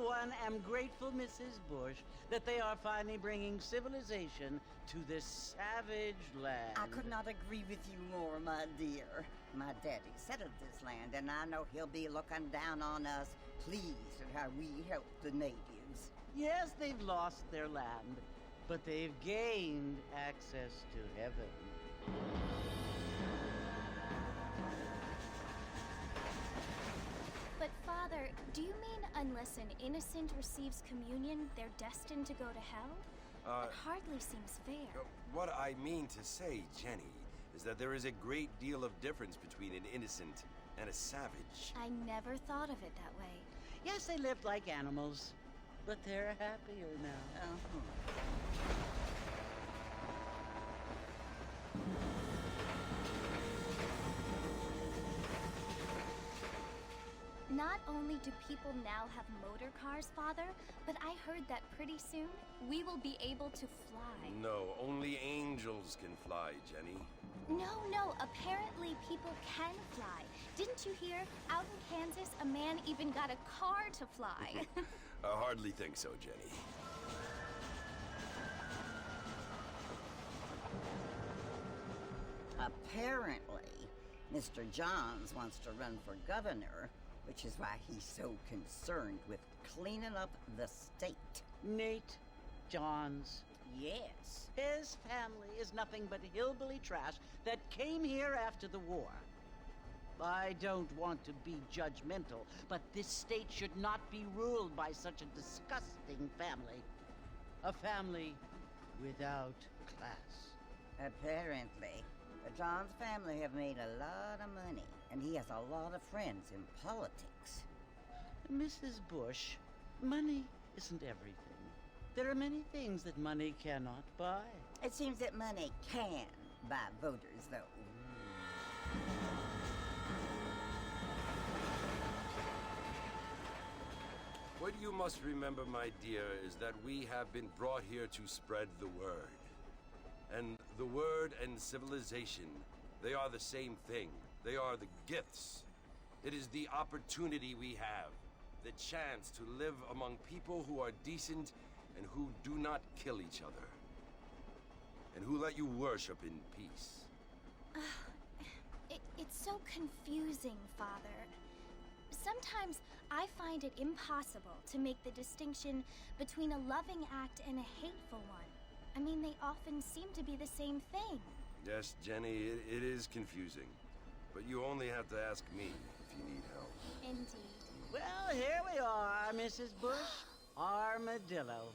one, am grateful, Mrs. Bush, that they are finally bringing civilization to this savage land. I could not agree with you more, my dear. My daddy settled this land, and I know he'll be looking down on us, pleased at how we help the natives. Yes, they've lost their land, but they've gained access to heaven. But Father, do you mean unless an innocent receives communion, they're destined to go to hell? That hardly seems fair. What I mean to say, Jenny, is that there is a great deal of difference between an innocent and a savage. I never thought of it that way. Yes, they lived like animals, but they're happier now. Not only do people now have motor cars, Father, but I heard that pretty soon we will be able to fly. No, only angels can fly, Jenny. No, apparently people can fly. Didn't you hear? Out in Kansas, a man even got a car to fly. I hardly think so, Jenny. Apparently, Mr. Johns wants to run for governor, which is why he's so concerned with cleaning up the state. Nate Johns. Yes. His family is nothing but hillbilly trash that came here after the war. I don't want to be judgmental, but this state should not be ruled by such a disgusting family. A family without class. Apparently. The Johns family have made a lot of money, and he has a lot of friends in politics. Mrs. Bush, money isn't everything. There are many things that money cannot buy. It seems that money can buy voters, though. What you must remember, my dear, is that we have been brought here to spread the word. And the word and civilization, they are the same thing. They are the gifts. It is the opportunity we have, the chance to live among people who are decent and who do not kill each other, and who let you worship in peace. It's so confusing, Father. Sometimes I find it impossible to make the distinction between a loving act and a hateful one. I mean, they often seem to be the same thing. Yes, Jenny, it is confusing. But you only have to ask me if you need help. Indeed. Well, here we are, Mrs. Bush. Armadillo.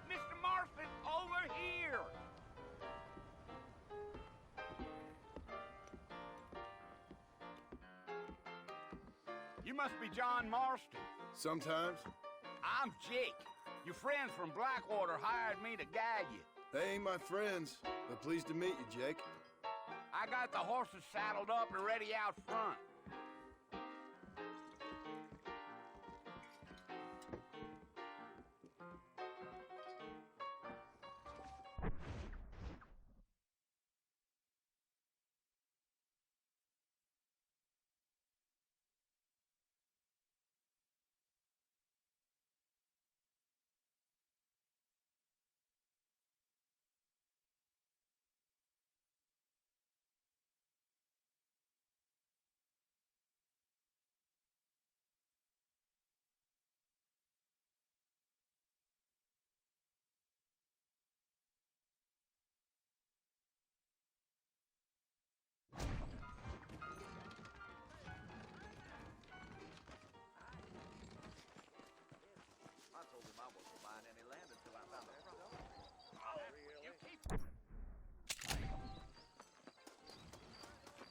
Mr. Marston, over here! You must be John Marston. Sometimes. I'm Jake. Your friends from Blackwater hired me to guide you. They ain't my friends, but pleased to meet you, Jake. I got the horses saddled up and ready out front. I told him I wasn't buying any land until I found a front door. Oh, you keep...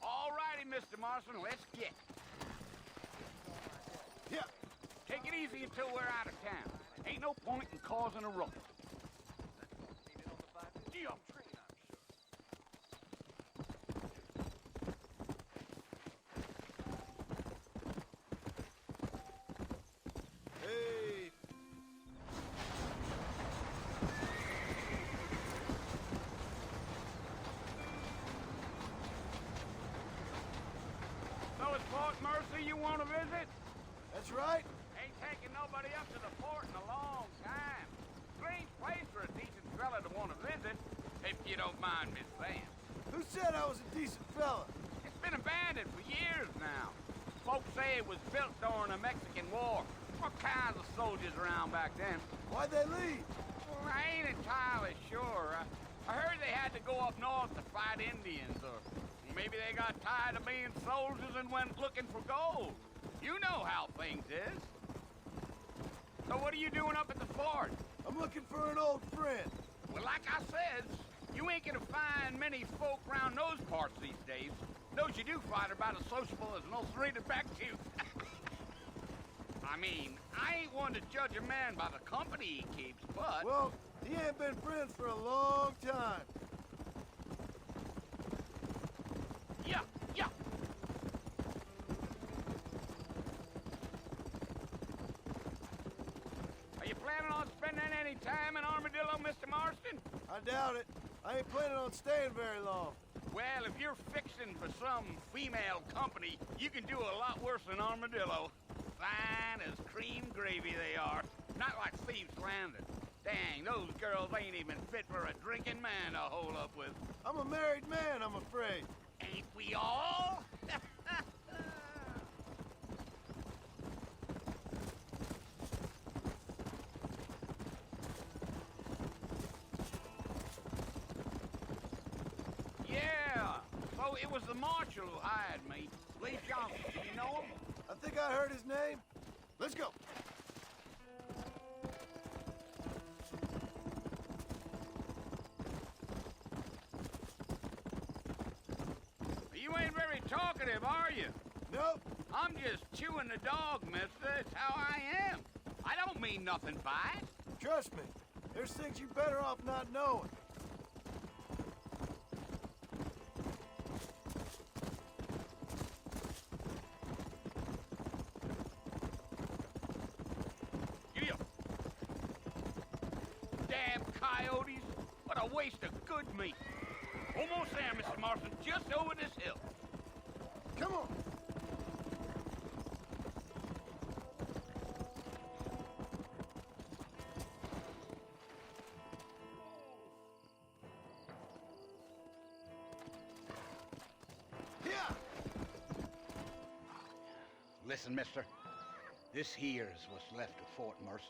All righty, Mr. Marston, let's get. Yeah. Take it easy until we're out of town. Ain't no point in causing a ruckus. Gee, I'm trained, I'm sure. Hey! So it's Fort Mercy you want to visit? That's right. Ain't taking nobody up to the fort in a long time. Strange place for a decent fella to want to visit, if you don't mind me saying. Who said I was a decent fella? It's been abandoned for years now. Folks say it was built during the Mexican War. What kinds of soldiers around back then? Why'd they leave? Well, I ain't entirely sure. I heard they had to go up north to fight Indians, or maybe they got tired of being soldiers and went looking for gold. You know how things is. So what are you doing up at the fort? I'm looking for an old friend. Well, like I said, you ain't gonna find many folk around those parts these days. Those you do find are about as sociable as an ulcerated back tooth. I mean, I ain't one to judge a man by the company he keeps, but... Well, he ain't been friends for a long time. Yeah, yeah. Are you planning on spending any time in Armadillo, Mr. Marston? I doubt it. I ain't planning on staying very long. Well, if you're fixing for some female company, you can do a lot worse than Armadillo. Fine as cream gravy they are. Not like Thieves Landing. Dang, those girls ain't even fit for a drinking man to hold up with. I'm a married man, I'm afraid. Ain't we all? Yeah, so it was the marshal who hired me. Lee Johnson, do you know him? I think I heard his name. Let's go. You ain't very talkative, are you? Nope. I'm just chewing the dog, mister. It's how I am. I don't mean nothing by it. Trust me. There's things you better off not knowing. Giddy up. Damn coyotes. What a waste of good meat. Almost there, Mr. Marston. Just over this hill. Come on. Yeah. Listen, mister. This here's what's left of Fort Mercer.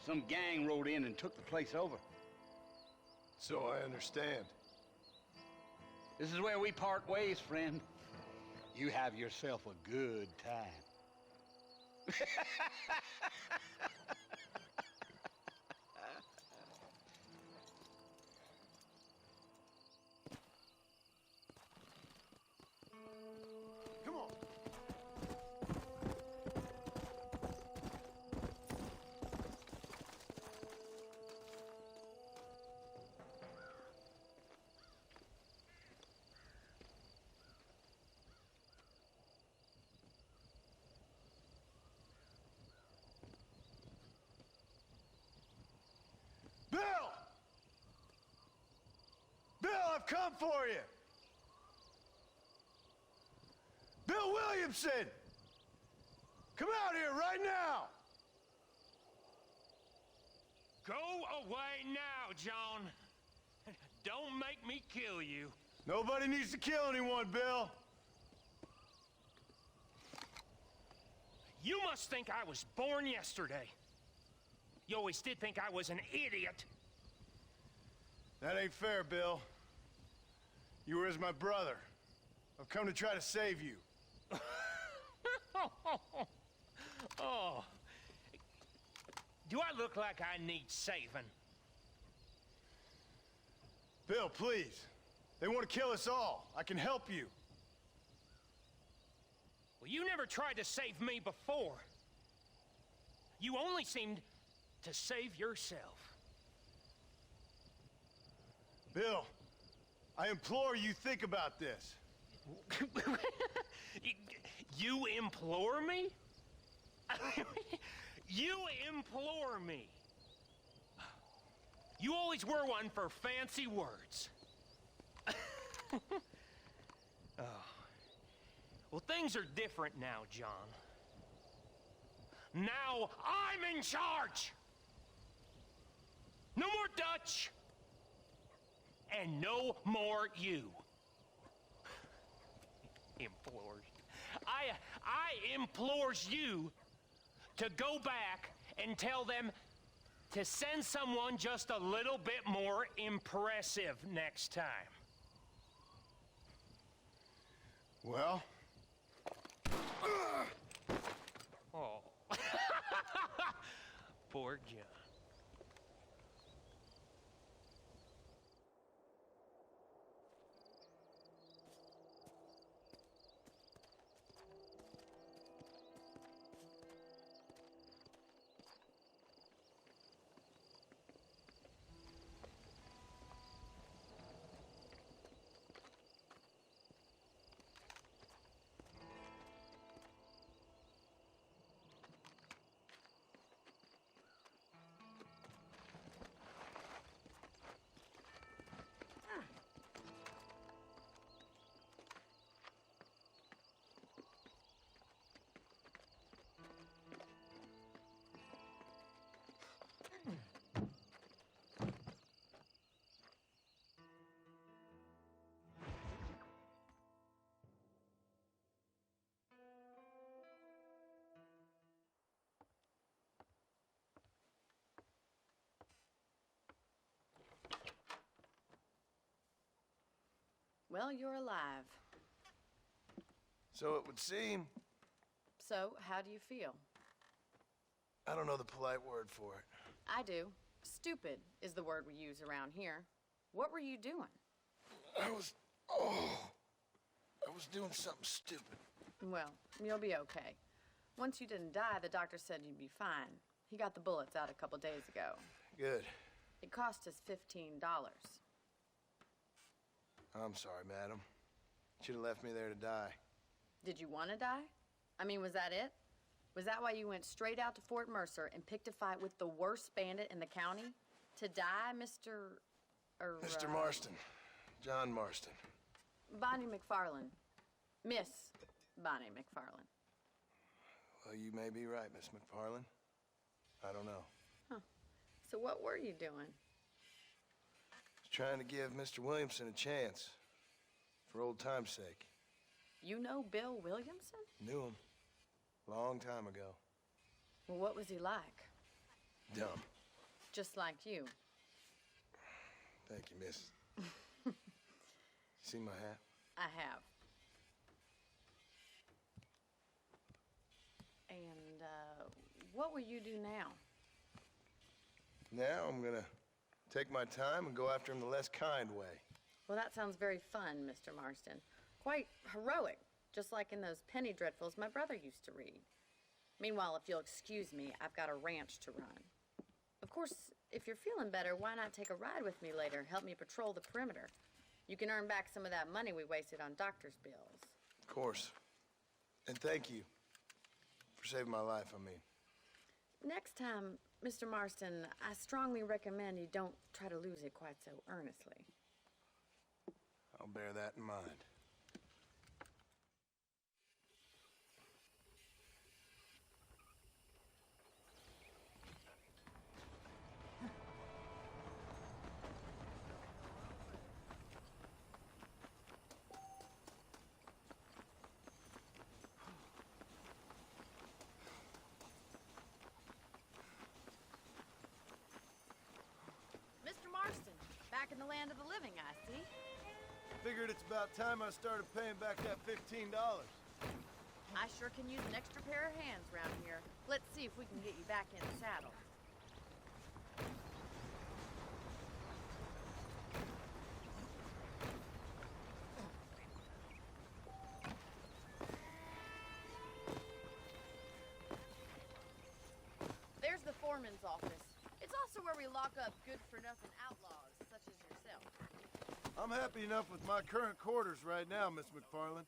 Some gang rode in and took the place over. So I understand. This is where we part ways, friend. You have yourself a good time. Come on. Bill! Bill, I've come for you! Bill Williamson! Come out here right now! Go away now, John. Don't make me kill you. Nobody needs to kill anyone, Bill. You must think I was born yesterday. You always did think I was an idiot. That ain't fair, Bill. You were as my brother. I've come to try to save you. Oh. Do I look like I need saving? Bill, please. They want to kill us all. I can help you. Well, you never tried to save me before. You only seemed to save yourself. Bill, I implore you think about this. You implore me? You implore me. You always were one for fancy words. Oh. Well, things are different now, John. Now I'm in charge! No more Dutch! And no more you. Implores. I implores you to go back and tell them to send someone just a little bit more impressive next time. Well? Oh. Poor John. Well, you're alive. So it would seem. So, how do you feel? I don't know the polite word for it. I do. Stupid is the word we use around here. What were you doing? I was doing something stupid. Well, you'll be okay. Once you didn't die, the doctor said you'd be fine. He got the bullets out a couple days ago. Good. It cost us $15. I'm sorry, madam. Should have left me there to die. Did you want to die? I mean, was that it? Was that why you went straight out to Fort Mercer and picked a fight with the worst bandit in the county? To die, Mr. Mr. Marston. John Marston. Bonnie McFarland. Miss Bonnie McFarland. Well, you may be right, Miss McFarland. I don't know. Huh. So what were you doing? Trying to give Mr. Williamson a chance. For old time's sake. You know Bill Williamson? Knew him. Long time ago. Well, what was he like? Dumb. Just like you. Thank you, miss. See my hat? I have. And, what will you do now? Now I'm gonna take my time and go after him the less kind way. Well, that sounds very fun, Mr. Marston. Quite heroic, just like in those penny dreadfuls my brother used to read. Meanwhile, if you'll excuse me, I've got a ranch to run. Of course, if you're feeling better, why not take a ride with me later and help me patrol the perimeter? You can earn back some of that money we wasted on doctor's bills. Of course. And thank you for saving my life, I mean. Next time, Mr. Marston, I strongly recommend you don't try to lose it quite so earnestly. I'll bear that in mind. Mr. Marston, back in the land of the living, I see. Figured it's about time I started paying back that $15. I sure can use an extra pair of hands around here. Let's see if we can get you back in the saddle. foreman's office. It's also where we lock up good-for-nothing outlaws, such as yourself. I'm happy enough with my current quarters right now, Miss McFarland.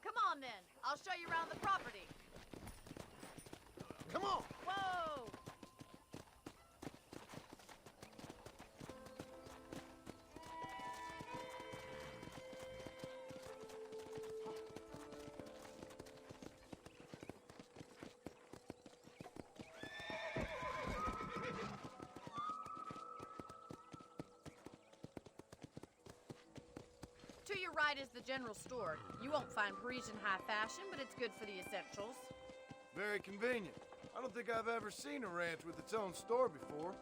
Come on, then. I'll show you around the property. Come on! Whoa! To your right is the general store. You won't find Parisian high fashion, but it's good for the essentials. Very convenient. I don't think I've ever seen a ranch with its own store before.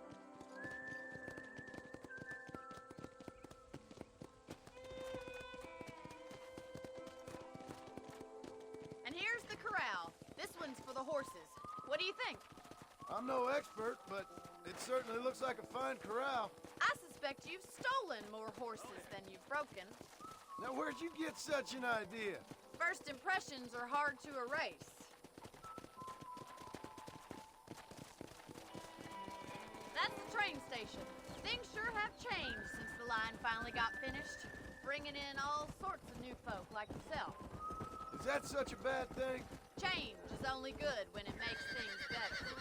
And here's the corral. This one's for the horses. What do you think? I'm no expert, but it certainly looks like a fine corral. I suspect you've stolen more horses than you've broken. Now, where'd you get such an idea? First impressions are hard to erase. That's the train station. Things sure have changed since the line finally got finished, bringing in all sorts of new folk like yourself. Is that such a bad thing? Change is only good when it makes things better.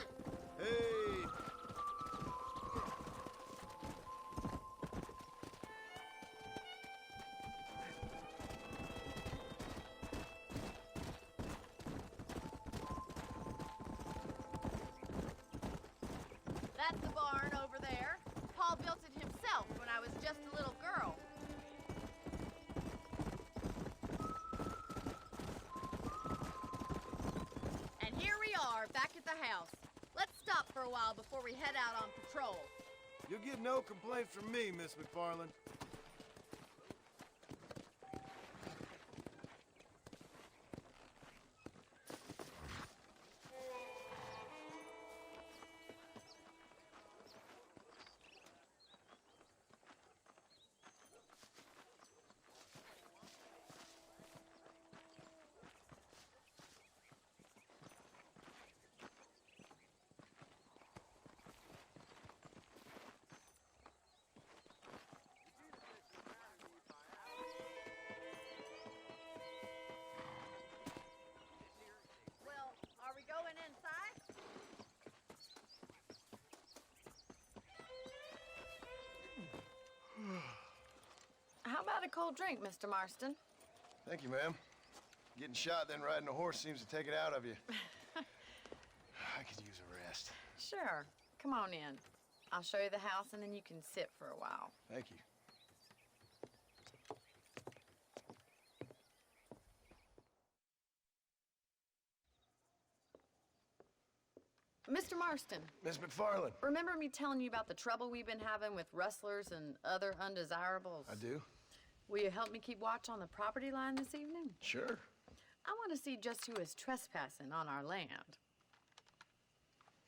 Hey! That's the barn over there. Paul built it himself when I was just a little girl. And here we are, back at the house. Let's stop for a while before we head out on patrol. You'll get no complaints from me, Miss McFarland. Well, are we going inside? How about a cold drink, Mr. Marston? Thank you, ma'am. Getting shot, then riding a horse seems to take it out of you. I could use a rest. Sure. Come on in. I'll show you the house, and then you can sit for a while. Thank you. Mr. Marston, Miss McFarland. remember me telling you about the trouble we've been having with rustlers and other undesirables? I do? Will you help me keep watch on the property line this evening? Sure. I want to see just who is trespassing on our land.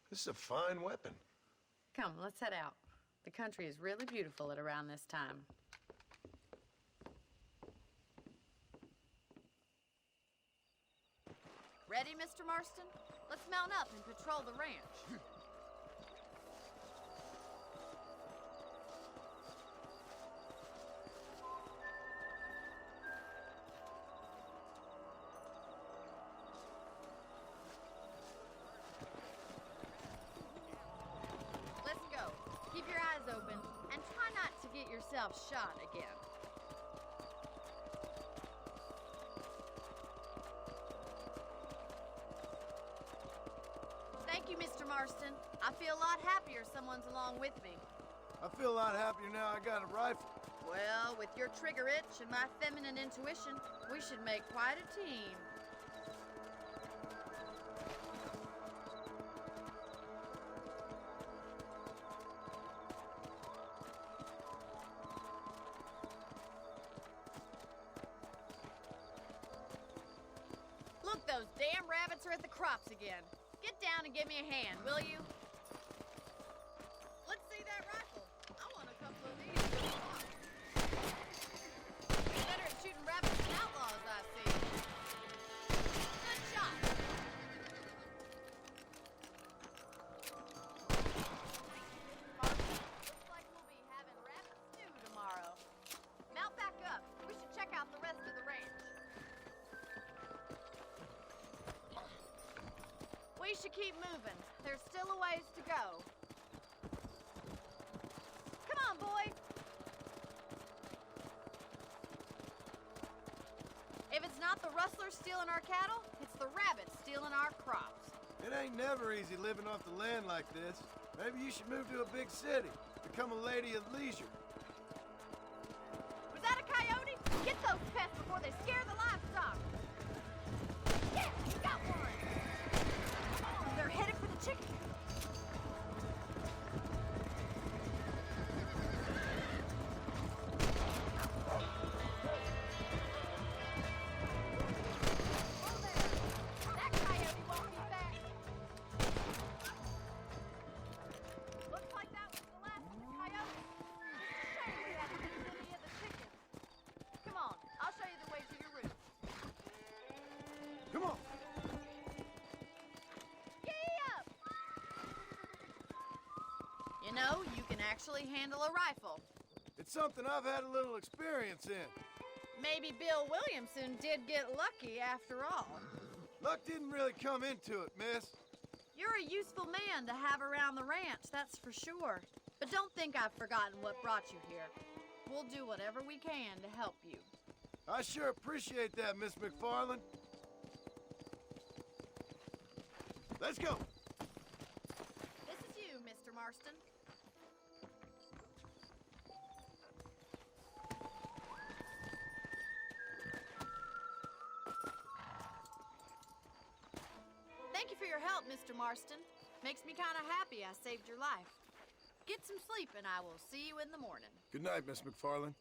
This is a fine weapon. Come, let's head out. The country is really beautiful at around this time. Ready, Mr. Marston? Let's mount up and patrol the ranch. Let's go. Keep your eyes open and try not to get yourself shot again. Thank you, Mr. Marston. I feel a lot happier someone's along with me. I feel a lot happier now I got a rifle. Well, with your trigger itch and my feminine intuition, we should make quite a team. Look, those damn rabbits are at the crops again. Get down and give me a hand, will you? Let's see that rifle. I want a couple of these. Better at shooting rabbits than outlaws, I see. Good shot. to keep moving. There's still a ways to go. Come on, boy. If it's not the rustlers stealing our cattle, it's the rabbits stealing our crops. It ain't never easy living off the land like this. Maybe you should move to a big city. Become a lady of leisure. Was that a coyote? Get those pests before they scare the livestock. Yeah, you got one. Oh, they're headed for the chicken. Come on. You know, you can actually handle a rifle. It's something I've had a little experience in. Maybe Bill Williamson did get lucky after all. Luck didn't really come into it, miss. You're a useful man to have around the ranch, that's for sure. But don't think I've forgotten what brought you here. We'll do whatever we can to help you. I sure appreciate that, Miss McFarland. Let's go. This is you, Mr. Marston. Thank you for your help, Mr. Marston. Makes me kind of happy I saved your life. Get some sleep and I will see you in the morning. Good night, Miss McFarland.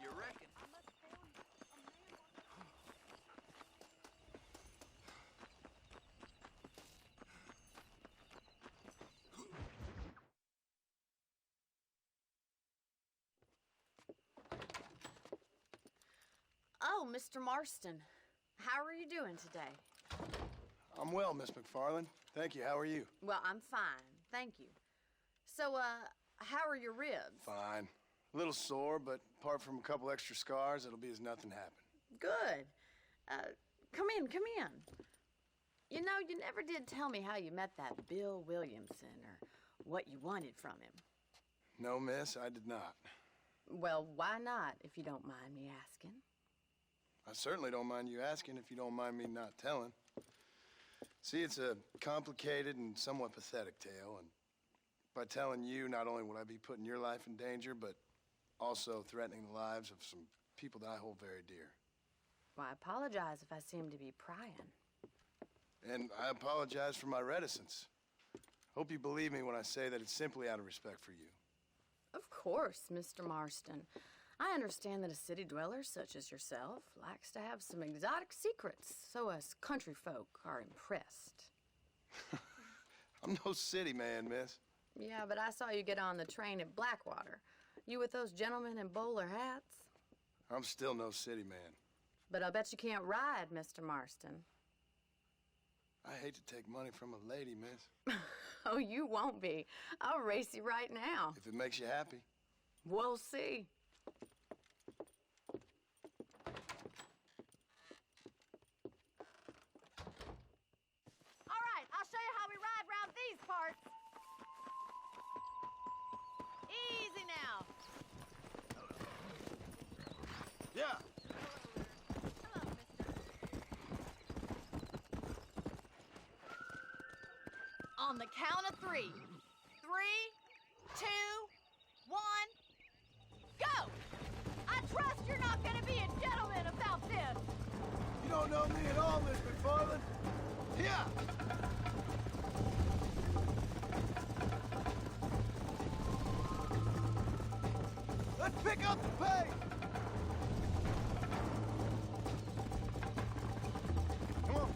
You reckon? Oh, Mr. Marston. How are you doing today? I'm well, Miss McFarland. Thank you. How are you? Well, I'm fine. Thank you. So, how are your ribs? Fine. A little sore, but apart from a couple extra scars, it'll be as nothing happened. Good. Come in, come in. You know, you never did tell me how you met that Bill Williamson or what you wanted from him. No, miss, I did not. Well, why not, if you don't mind me asking? I certainly don't mind you asking if you don't mind me not telling. See, it's a complicated and somewhat pathetic tale, and by telling you, not only would I be putting your life in danger, but also threatening the lives of some people that I hold very dear. Well, I apologize if I seem to be prying. And I apologize for my reticence. Hope you believe me when I say that it's simply out of respect for you. Of course, Mr. Marston. I understand that a city dweller such as yourself likes to have some exotic secrets, so us country folk are impressed. I'm no city man, miss. Yeah, but I saw you get on the train at Blackwater. You with those gentlemen in bowler hats? I'm still no city man. But I'll bet you can't ride, Mr. Marston. I hate to take money from a lady, miss. Oh, you won't be. I'll race you right now. If it makes you happy. We'll see. All right, I'll show you how we ride round these parts. Easy now. Yeah. Hello, mister. On the count of 3. 3, 2, 1, go! I trust you're not gonna be a gentleman about this. You don't know me at all, Miss McFarland. Yeah. Let's pick up the pace! Come on.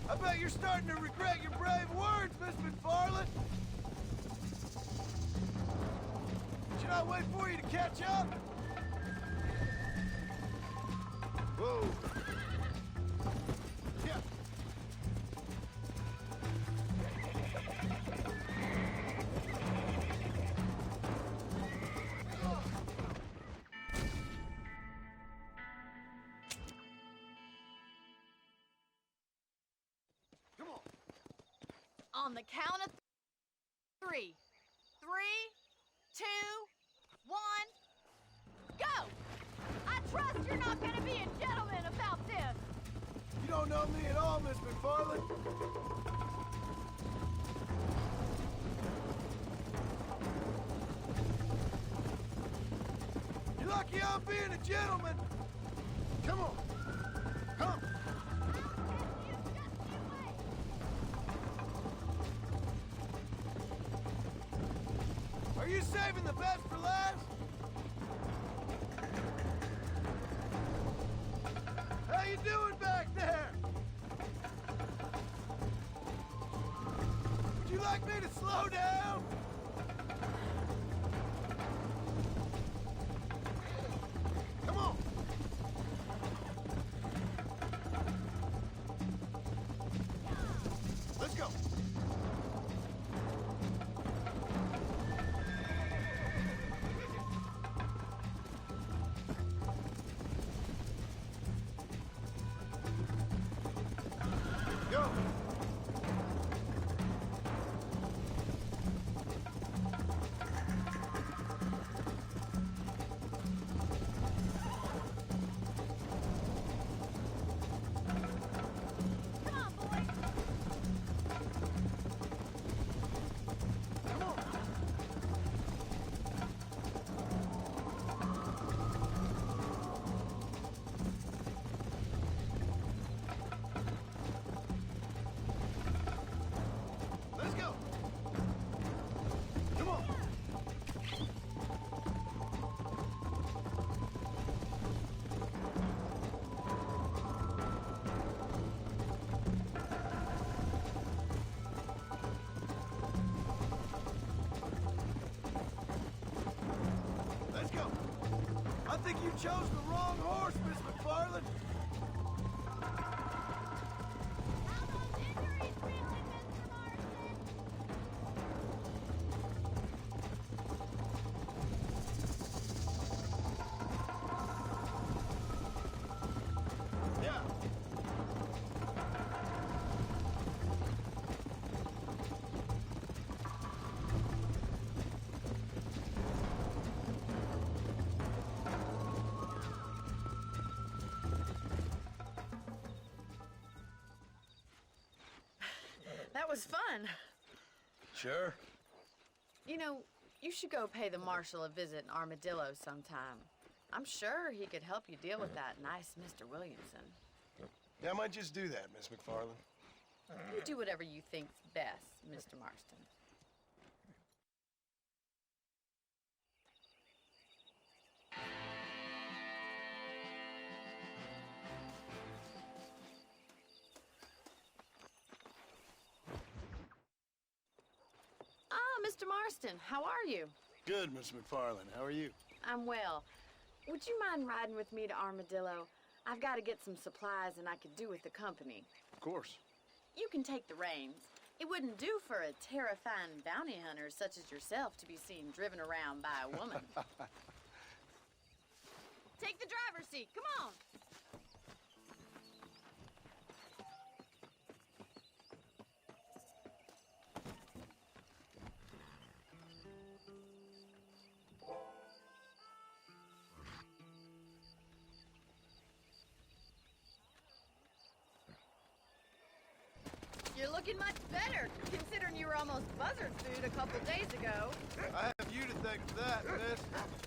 I bet you're starting to regret your brave words, Miss McFarland. Should I wait for you to catch up? Whoa. Yeah. Come on. On the count of three. 3, 2, 1, go! I trust you're not gonna be a gentleman about this. You don't know me at all, Miss McFarland. You're lucky I'm being a gentleman. Come on. Come. Are you saving the best for last? How you doing back there? Would you like me to slow down? Come on. Let's go. Go. Come on, boys. Come on. Let's go. Come on. Let's go. I think you chose the wrong horse, Miss McFarland. How those injuries feeling, Mr. Marston? Yeah. That was fun. Sure. You know, you should go pay the marshal a visit in Armadillo sometime. I'm sure he could help you deal with that nice Mr. Williamson. Yeah, I might just do that, Miss McFarland. You do whatever you think's best, Mr. Marston. Ah, Mr. Marston, how are you? Good, Miss McFarland. How are you? I'm well. Would you mind riding with me to Armadillo? I've got to get some supplies and I could do with the company. Of course. You can take the reins. It wouldn't do for a terrifying bounty hunter such as yourself to be seen driven around by a woman. Take the driver's seat. Come on. You're looking much better, considering you were almost buzzard food a couple days ago. I have you to thank for that, miss.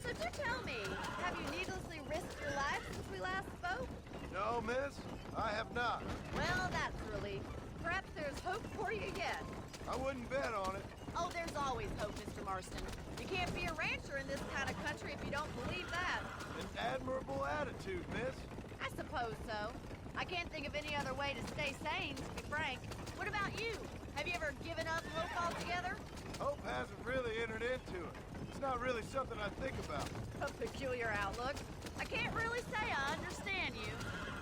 So do tell me, have you needlessly risked your life since we last spoke? No, miss, I have not. Well, that's a relief. Perhaps there's hope for you yet. I wouldn't bet on it. Oh, there's always hope, Mr. Marston. You can't be a rancher in this kind of country if you don't believe that. An admirable attitude, miss. I suppose so. I can't think of any other way to stay sane, to be frank. What about you? Have you ever given up hope altogether? Hope hasn't really entered into it. It's not really something I think about. A peculiar outlook. I can't really say I understand you.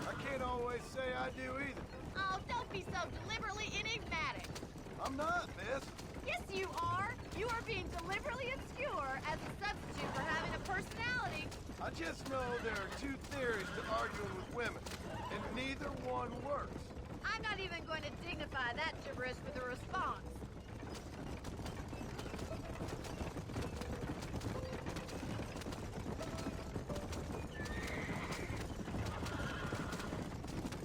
I can't always say I do either. Oh, don't be so deliberately enigmatic. I'm not, miss. Yes, you are. You are being deliberately obscure as a substitute for having a personality. I just know there are two theories to arguing with women, and neither one works. I'm not even going to dignify that gibberish with a response.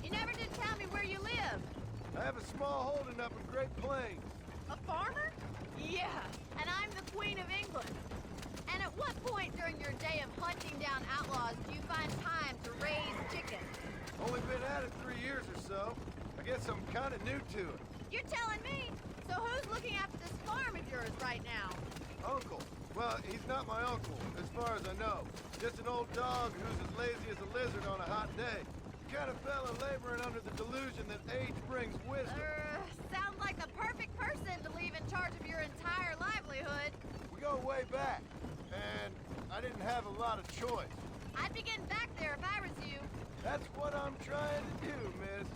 You never did tell me where you live. I have a small holding up in Great Plains. A farmer? Yeah, and I'm the Queen of England. And at what point during your day of hunting down outlaws do you find time to raise chickens? Only been at it 3 years or so. I guess I'm kind of new to it. You're telling me? So who's looking after this farm of yours right now? Uncle. Well, he's not my uncle, as far as I know. Just an old dog who's as lazy as a lizard on a hot day. The kind of fella laboring under the delusion that age brings wisdom. Sounds like the perfect person to leave in charge of your entire livelihood. We go way back, and I didn't have a lot of choice. I'd be getting back there if I was you. That's what I'm trying to do, miss.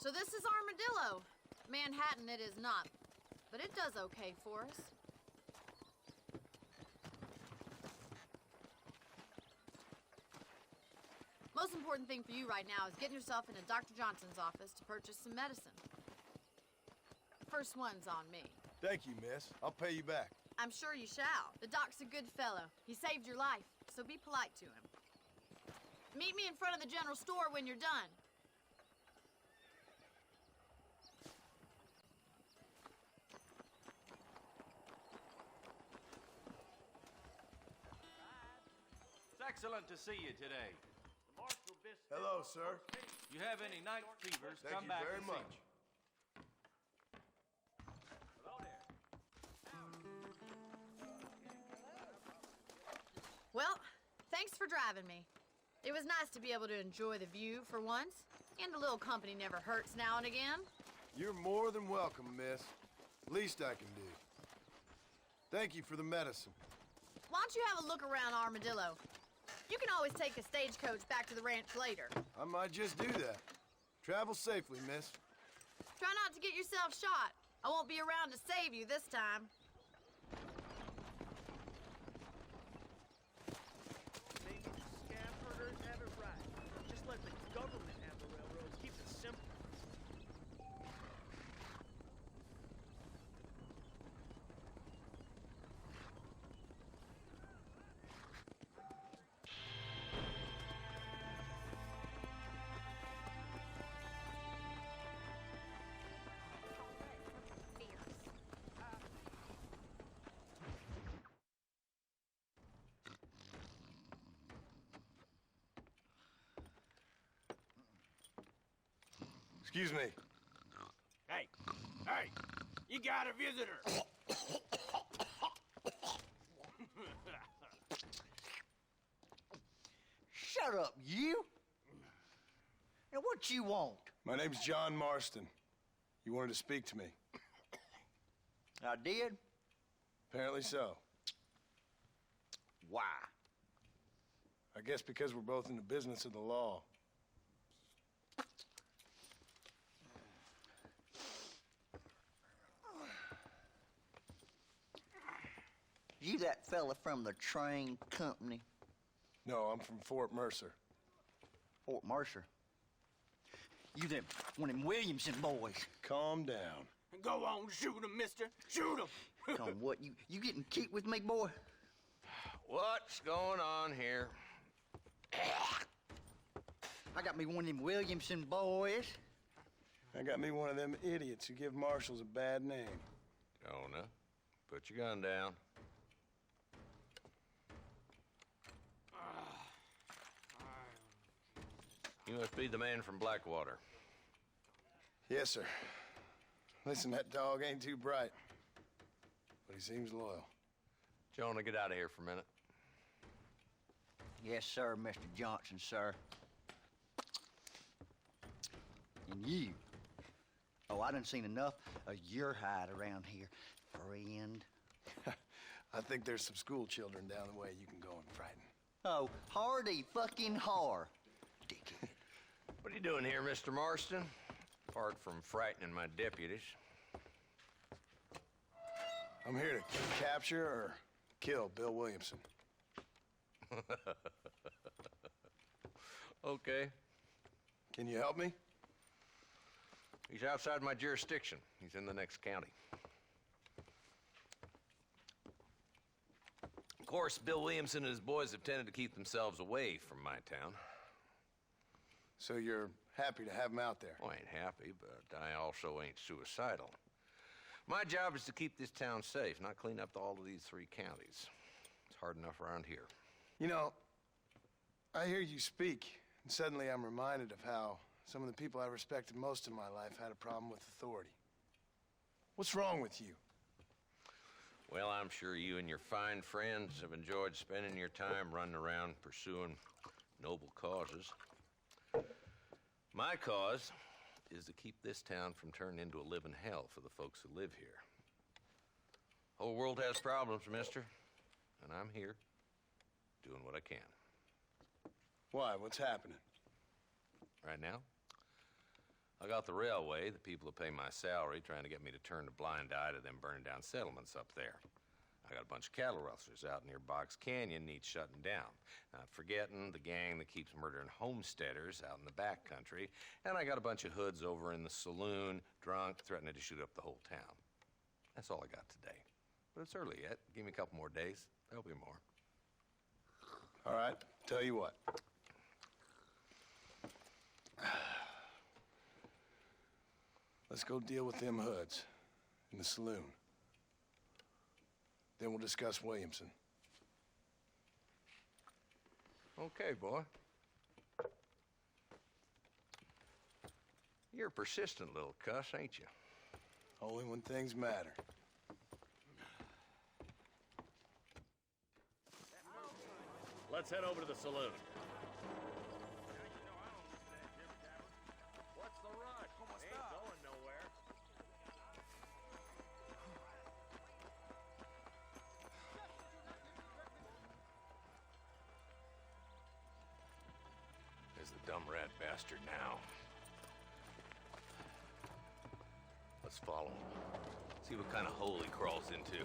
So this is Armadillo. Manhattan it is not, but it does okay for us. Most important thing for you right now is getting yourself into Dr. Johnson's office to purchase some medicine. The first one's on me. Thank you, miss. I'll pay you back. I'm sure you shall. The doc's a good fellow. He saved your life, so be polite to him. Meet me in front of the general store when you're done. It's excellent to see you today. Hello, sir. You have any night fevers, Thank come you back very and much. see me. Well, thanks for driving me. It was nice to be able to enjoy the view for once, and a little company never hurts now and again. You're more than welcome, miss. Least I can do. Thank you for the medicine. Why don't you have a look around Armadillo? You can always take a stagecoach back to the ranch later. I might just do that. Travel safely, miss. Try not to get yourself shot. I won't be around to save you this time. Maybe the scam herders have it right. Just let the government have the railroads. Keep it simple. Excuse me. Hey, you got a visitor. Shut up, you! Now, what you want? My name's John Marston. You wanted to speak to me. I did? Apparently so. Why? I guess because we're both in the business of the law. You that fella from the train company? No, I'm from Fort Mercer. Fort Mercer? You them one of them Williamson boys? Calm down. Go on, shoot him, mister. Shoot him. Come, what, you getting cute with me, boy? What's going on here? I got me one of them Williamson boys. I got me one of them idiots who give marshals a bad name. Jonah, put your gun down. You must be the man from Blackwater. Yes, sir. Listen, that dog ain't too bright, but he seems loyal. Jonah, get out of here for a minute. Yes, sir, Mr. Johnson, sir. And you. Oh, I done seen enough of your hide around here, friend. I think there's some school children down the way you can go and frighten. Oh, hardy fucking har. Dickhead. What are you doing here, Mr. Marston? Apart from frightening my deputies. I'm here to capture or kill Bill Williamson. Okay. Can you help me? He's outside my jurisdiction. He's in the next county. Of course, Bill Williamson and his boys have tended to keep themselves away from my town. So you're happy to have him out there? Well, I ain't happy, but I also ain't suicidal. My job is to keep this town safe, not clean up all of these 3 counties. It's hard enough around here. You know, I hear you speak, and suddenly I'm reminded of how some of the people I respected most in my life had a problem with authority. What's wrong with you? Well, I'm sure you and your fine friends have enjoyed spending your time running around pursuing noble causes. My cause is to keep this town from turning into a living hell for the folks who live here. Whole world has problems, mister, and I'm here doing what I can. Why? What's happening? Right now, I got the railway, the people who pay my salary, trying to get me to turn a blind eye to them burning down settlements up there. I got a bunch of cattle rustlers out near Box Canyon needs shutting down. Not forgetting the gang that keeps murdering homesteaders out in the back country. And I got a bunch of hoods over in the saloon, drunk, threatening to shoot up the whole town. That's all I got today. But it's early yet. Give me a couple more days. There'll be more. All right, tell you what. Let's go deal with them hoods in the saloon. Then we'll discuss Williamson. Okay, boy. You're a persistent little cuss, ain't you? Only when things matter. Let's head over to the saloon. What's the rush? Ain't going nowhere. There's the dumb rat bastard now. Let's follow him. See what kind of hole he crawls into.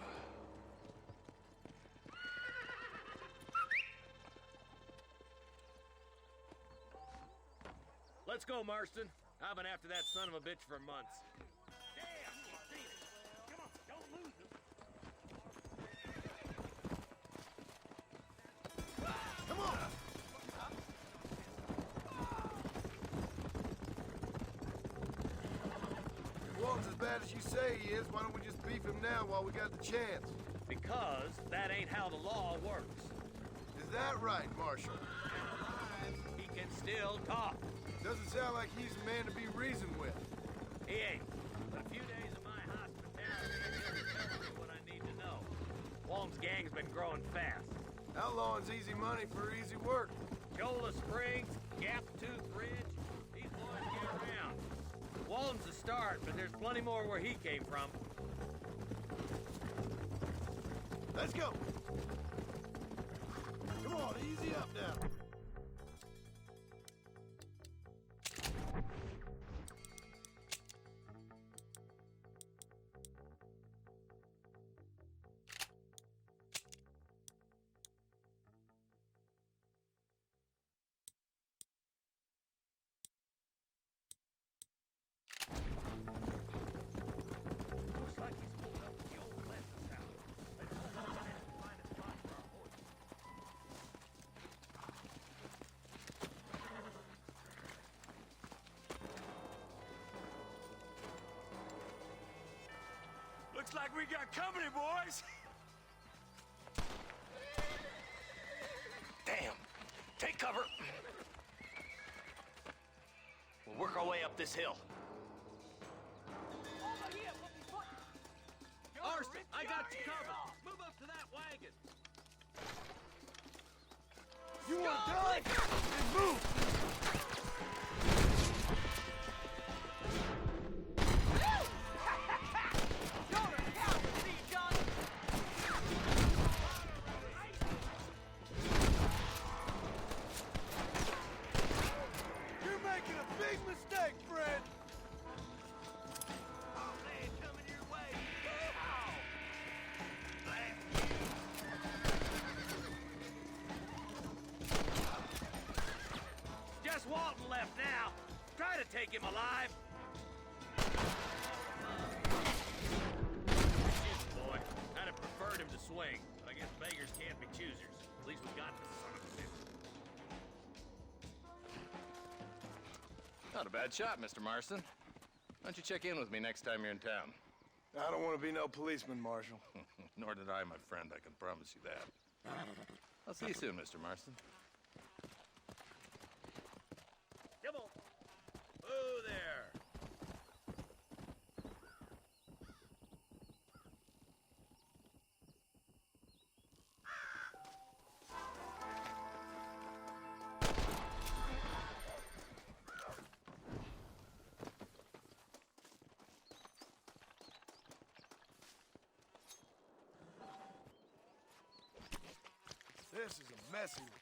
Let's go, Marston. I've been after that son of a bitch for months. Damn, you seen it. Come on, don't lose him. Come on! If Walton's as bad as you say he is, why don't we just beef him now while we got the chance? Because that ain't how the law works. Is that right, Marshal? He can still talk. Doesn't sound like he's a man to be reasoned with. He ain't. But a few days of my hospitality tells me what I need to know. Walton's gang's been growing fast. Outlawing's easy money for easy work. Shola Springs, Gap Tooth Ridge, these boys get around. Walton's the start, but there's plenty more where he came from. Let's go. Come on, easy up now. Looks like he's pulled up at the old Les's house. Let's go find a spot for our horses. Looks like we got company, boys. Damn. Take cover. We'll work our way up this hill. Marston, I got you covered. Move up to that wagon. You want to die? Then move! You're making a big mistake, Fred! Oh, man, coming your way. Just Walton left now. Try to take him alive. Boy, I'd have preferred him to swing, but I guess beggars can't be choosers. At least we got the son of a bitch. Not a bad shot, Mr. Marston. Why don't you check in with me next time you're in town? I don't want to be no policeman, Marshal. Nor did I, my friend. I can promise you that. I'll see you soon, Mr. Marston. Come on. Oh, there. This is a messy one.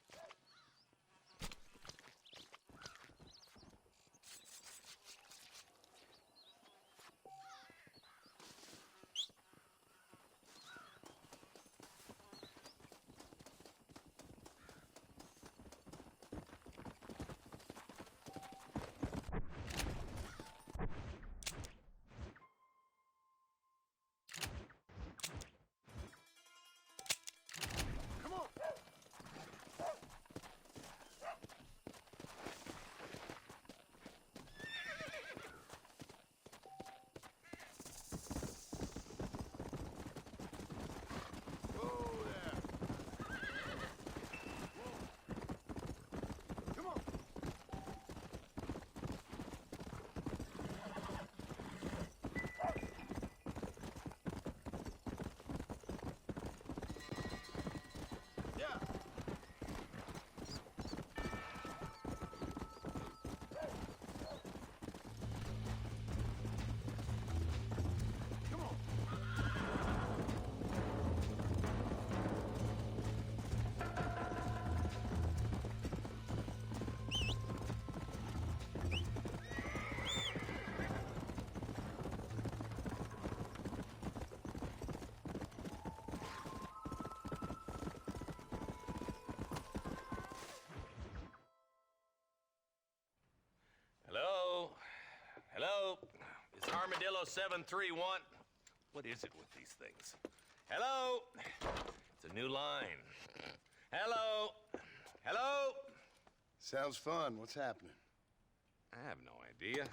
Hello? Is Armadillo 731? What is it with these things? Hello? It's a new line. Hello? Hello? Sounds fun. What's happening? I have no idea.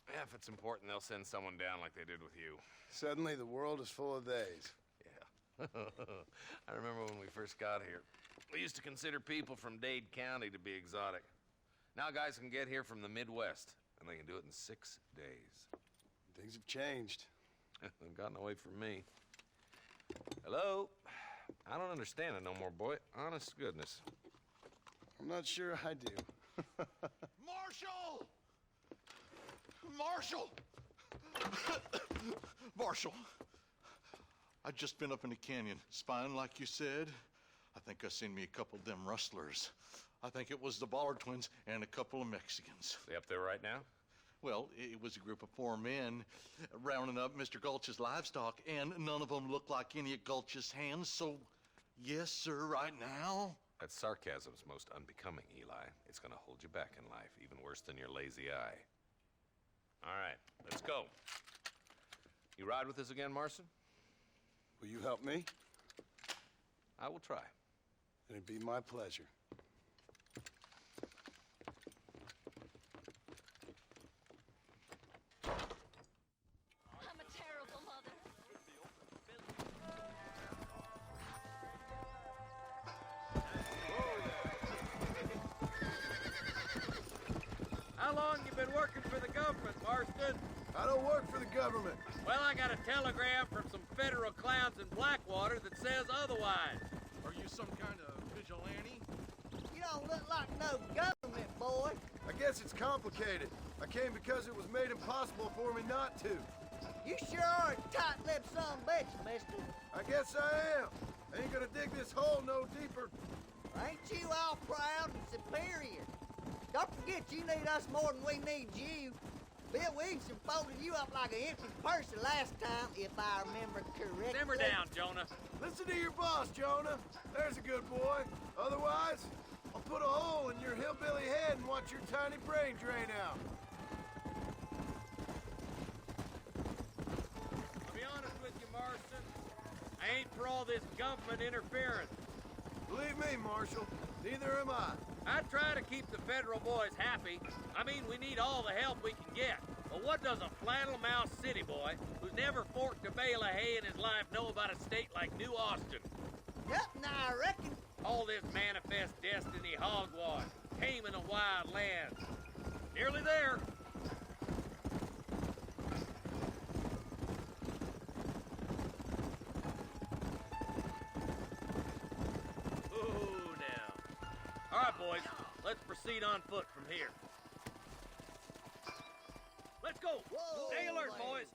Yeah, if it's important, they'll send someone down like they did with you. Suddenly, the world is full of theys. Yeah. I remember when we first got here. We used to consider people from Dade County to be exotic. Now guys can get here from the Midwest, and they can do it in 6 days. Things have changed. They've gotten away from me. Hello? I don't understand it no more, boy. Honest to goodness. I'm not sure I do. Marshal! Marshal! Marshal! I'd just been up in the canyon, spying like you said. I think I seen me a couple of them rustlers. I think it was the Ballard twins and a couple of Mexicans. They up there right now? Well, it was a group of 4 men rounding up Mr. Gulch's livestock, and none of them looked like any of Gulch's hands, so yes, sir, right now. That sarcasm's most unbecoming, Eli. It's gonna hold you back in life, even worse than your lazy eye. All right, let's go. You ride with us again, Marston? Will you help me? I will try. It'd be my pleasure. I'm a terrible mother. government, Marston. I don't work for the government. Well, I got a telegram from some federal clowns in Blackwater that says otherwise. Are you some kind of vigilante? You don't look like no government, boy. I guess it's complicated. I came because it was made impossible for me not to. You sure are a tight-lipped son of a bitch, mister. I guess I am. I ain't gonna dig this hole no deeper. Ain't you all proud and superior? Don't forget you need us more than we need you. Bill Williamson folded you up like an empty purse the last time, if I remember correctly. Simmer down, Jonah. Listen to your boss, Jonah. There's a good boy. Otherwise, I'll put a hole in your hillbilly head and watch your tiny brain drain out. I'll be honest with you, Marston. I ain't for all this government interference. Believe me, Marshal, neither am I. I try to keep the federal boys happy. I mean, we need all the help we can get. But what does a flannel-mouthed city boy who's never forked a bale of hay in his life know about a state like New Austin? Yep, now I reckon. All this manifest destiny hogwash, taming a wild land. Nearly there. All right, boys, let's proceed on foot from here. Let's go! Whoa, Stay alert, man. boys!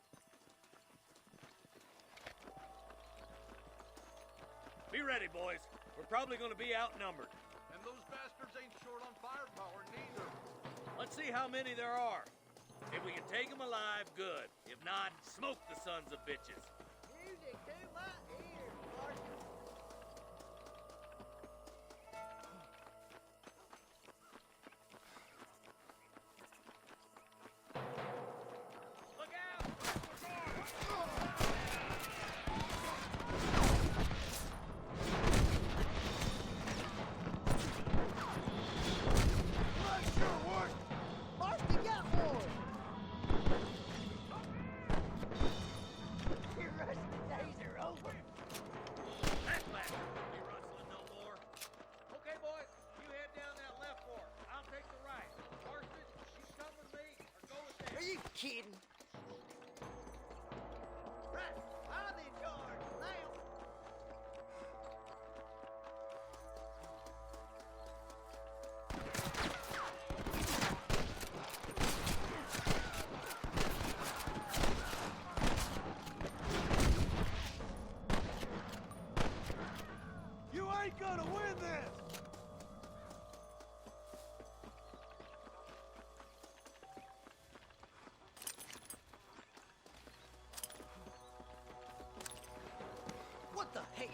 Be ready, boys. We're probably gonna be outnumbered. And those bastards ain't short on firepower, neither. Let's see how many there are. If we can take them alive, good. If not, smoke the sons of bitches. Music to my ears, Marshal. Look out! That sure worked. Marston got one. Your rusty days are over. That bastard won't be rustling no more. Okay, boys, you head down that left fork. I'll take the right. Marston, you come with me or go with them. Are you kidding? Right, I'm in charge now. You ain't gonna win this. What the hell?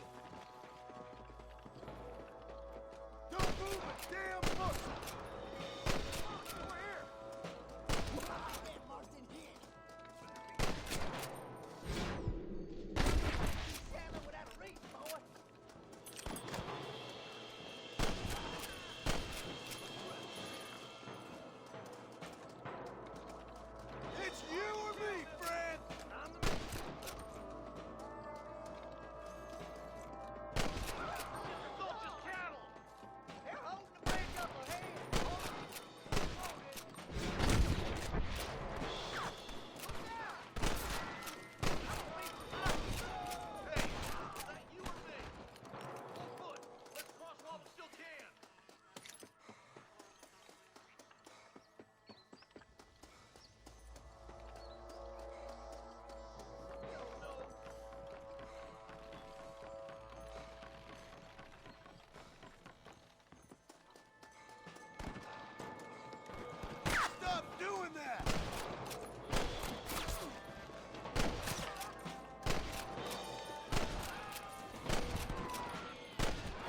Don't move a damn muscle. Over here. Get Marston hit. Shallow without a reach, boy. It's you or me, friend. They're holding the bridge up ahead. Hey, is that you or me? On foot. Let's cross while we still can. Stop doing that.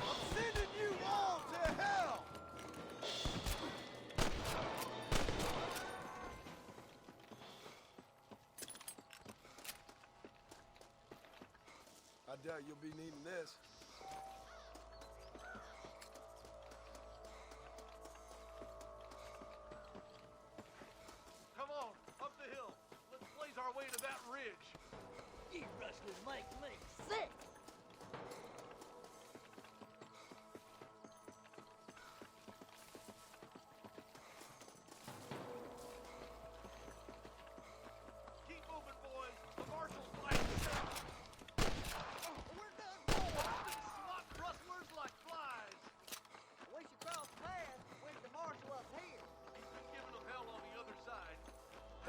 I'm sending you all to hell. I doubt you'll be needing this. Come on, up the hill. Let's blaze our way to that ridge. You rustlers make me sick.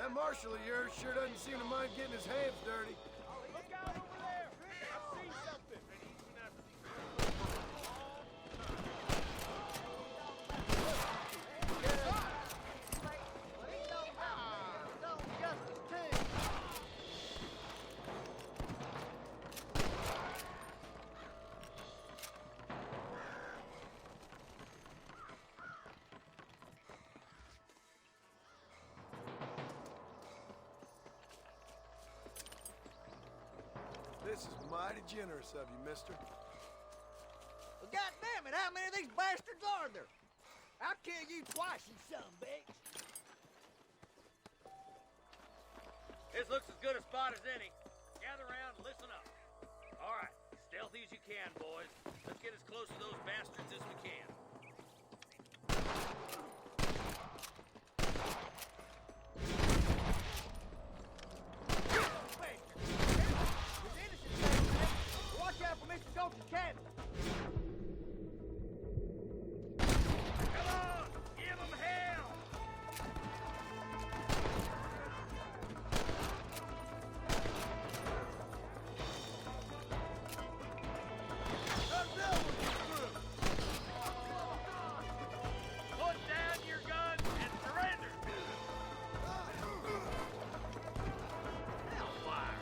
That marshal of yours sure doesn't seem to mind getting his hands dirty. Look out over there! I see something! This is mighty generous of you, mister. Well, goddamn it, how many of these bastards are there? I'll kill you twice, you son of a bitch. This looks as good a spot as any. Gather around and listen up. All right, stealthy as you can, boys. Let's get as close to those bastards as we can. Watch out for Mr. Gulch's cabin. Come on, give them hell! Put down your guns and surrender! Hellfire!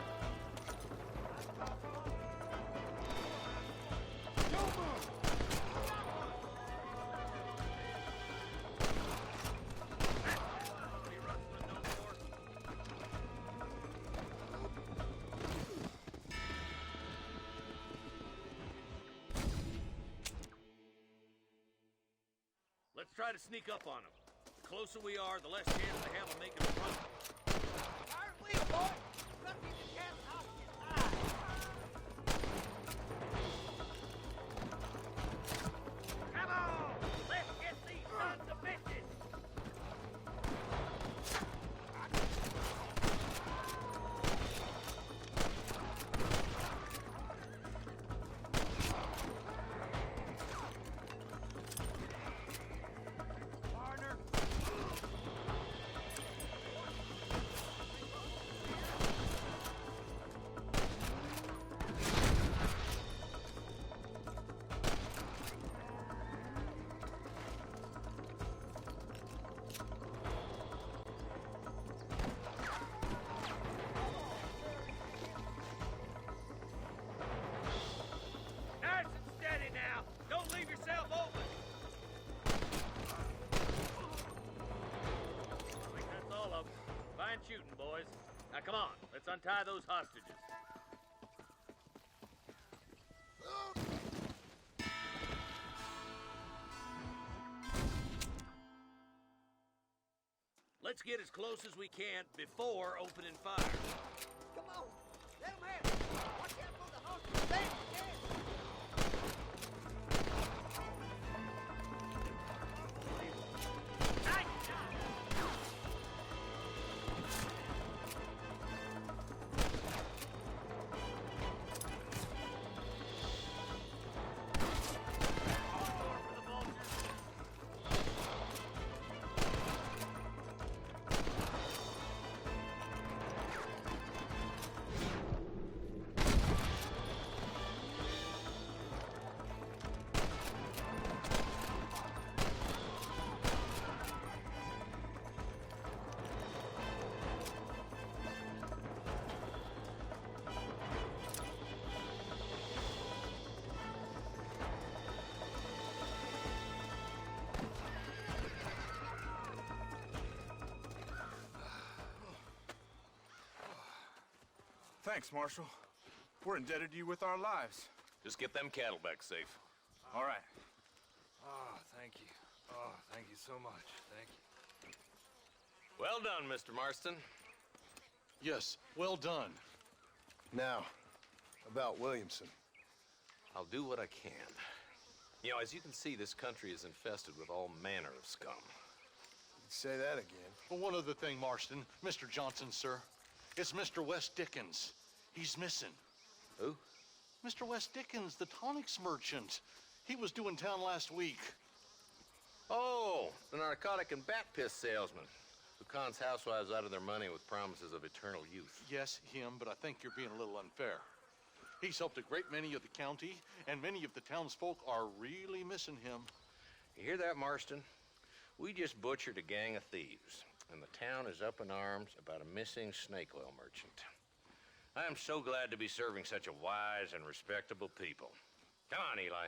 Let's try to sneak up on them. The closer we are, the less chance they have of making a run. Fire and wheel, boy. Let's get the cabin hostage. Come on! Let's get these sons of bitches! Partner! Nice and steady now! Don't leave yourself open! I think that's all of them. Fine shooting, boys. Now come on, let's untie those hostages. Let's get as close as we can before opening fire. Come on. Let them have it. Watch out for the hostage. Stand your chance. Thanks, Marshal. We're indebted to you with our lives. Just get them cattle back safe. All right. Oh, thank you. Oh, thank you so much. Thank you. Well done, Mr. Marston. Yes, well done. Now, about Williamson. I'll do what I can. You know, as you can see, this country is infested with all manner of scum. Say that again. Well, one other thing, Marston. Mr. Johnson, sir. It's Mr. Wes Dickens. He's missing. Who? Mr. Wes Dickens, the tonics merchant. He was due in town last week. Oh, the narcotic and bat piss salesman who who cons housewives out of their money with promises of eternal youth. Yes, him, but I think you're being a little unfair. He's helped a great many of the county, and many of the townsfolk are really missing him. You hear that, Marston? We just butchered a gang of thieves, and the town is up in arms about a missing snake oil merchant. I am so glad to be serving such a wise and respectable people. Come on, Eli.